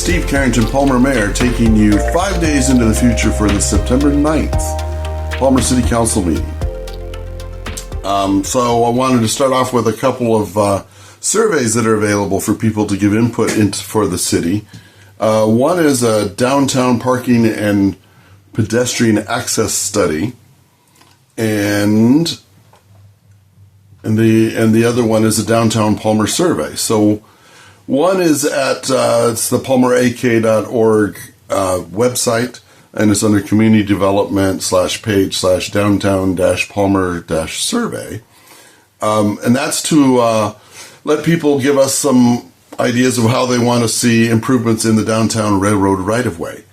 Steve Carrington, Palmer Mayor, taking you 5 days into the future for the September 9th Palmer City Council meeting. So I wanted to start off with a couple of surveys that are available for people to give input for the city. One is a downtown parking and pedestrian access study, and the other one is a downtown Palmer survey. So one is at it's the palmerak.org website, and it's under community development /page /downtown-palmer-survey. And that's to let people give us some ideas of how they want to see improvements in the downtown railroad right-of-way.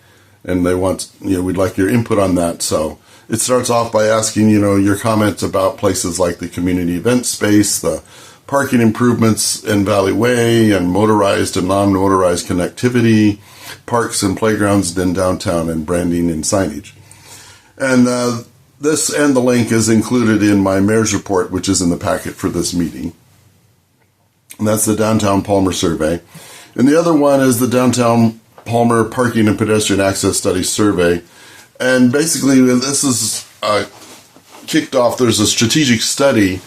And they want, we'd like your input on that. So it starts off by asking, your comments about places like the community event space, the parking improvements in Valley Way, and motorized and non-motorized connectivity, parks and playgrounds in downtown, and branding and signage. And this and the link is included in my mayor's report, which is in the packet for this meeting. And that's the Downtown Palmer survey. And the other one is the Downtown Palmer Parking and Pedestrian Access Study survey. And basically, this is kicked off. There's a strategic study.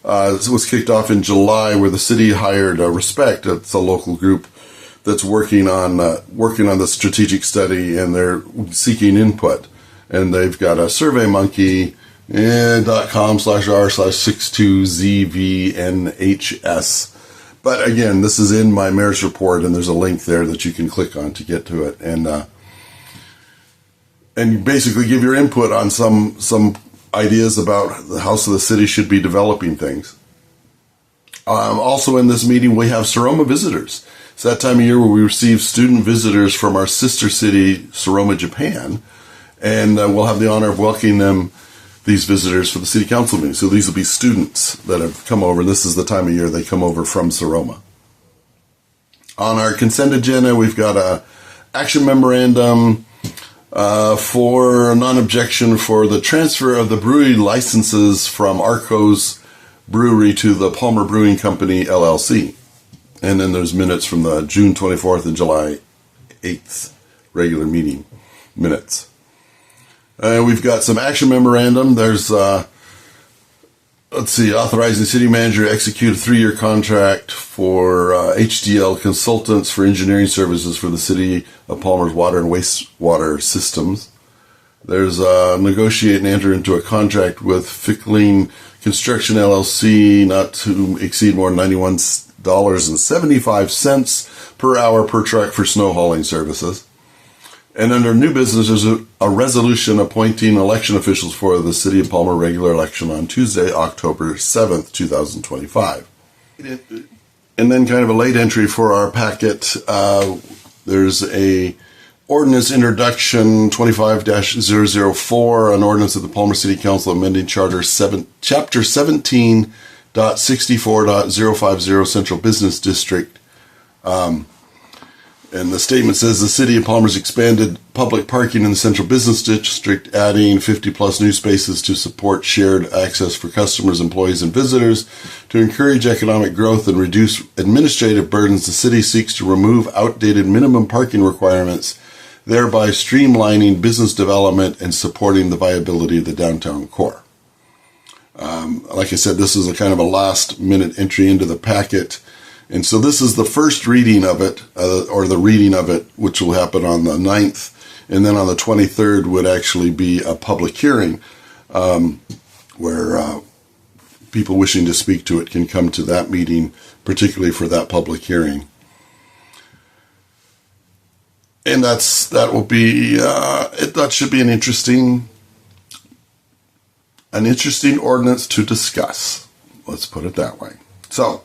This was kicked off in July, where the city hired RESPEC. It's a local group that's working on the strategic study, and they're seeking input. And they've got a surveymonkey.com/r/62zvnhs. But again, this is in my mayor's report, and there's a link there that you can click on to get to it, and basically give your input on some ideas about how the city should be developing things. Also in this meeting, we have Soroma visitors. It's that time of year where we receive student visitors from our sister city, Soroma, Japan, and we'll have the honor of welcoming these visitors for the city council meeting. So these will be students that have come over. This is the time of year they come over from Soroma. On our consent agenda, we've got a action memorandum for non-objection for the transfer of the brewery licenses from Arco's Brewery to the Palmer Brewing Company, LLC. And then there's minutes from the June 24th and July 8th regular meeting minutes. We've got some action memorandum. There's, authorizing city manager to execute a 3-year contract for HDL consultants for engineering services for the city of Palmer's water and wastewater systems. There's negotiate and enter into a contract with Fickling Construction LLC not to exceed more than $91.75 per hour per truck for snow hauling services. And under new business, there's a resolution appointing election officials for the City of Palmer regular election on Tuesday, October 7th, 2025. And then kind of a late entry for our packet, there's a ordinance introduction 25-004, an ordinance of the Palmer City Council amending Chapter 17.64.050 Central Business District. And the statement says the City of Palmer's expanded public parking in the Central Business District, adding 50-plus new spaces to support shared access for customers, employees, and visitors. To encourage economic growth and reduce administrative burdens, the city seeks to remove outdated minimum parking requirements, thereby streamlining business development and supporting the viability of the downtown core. Like I said, this is a kind of a last-minute entry into the packet. And so this is the first reading of it, or the reading of it, which will happen on the 9th. And then on the 23rd would actually be a public hearing where people wishing to speak to it can come to that meeting, particularly for that public hearing. And that should be an interesting ordinance to discuss. Let's put it that way. So,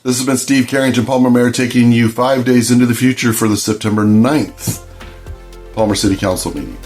this has been Steve Carrington, Palmer Mayor, taking you 5 days into the future for the September 9th Palmer City Council meeting.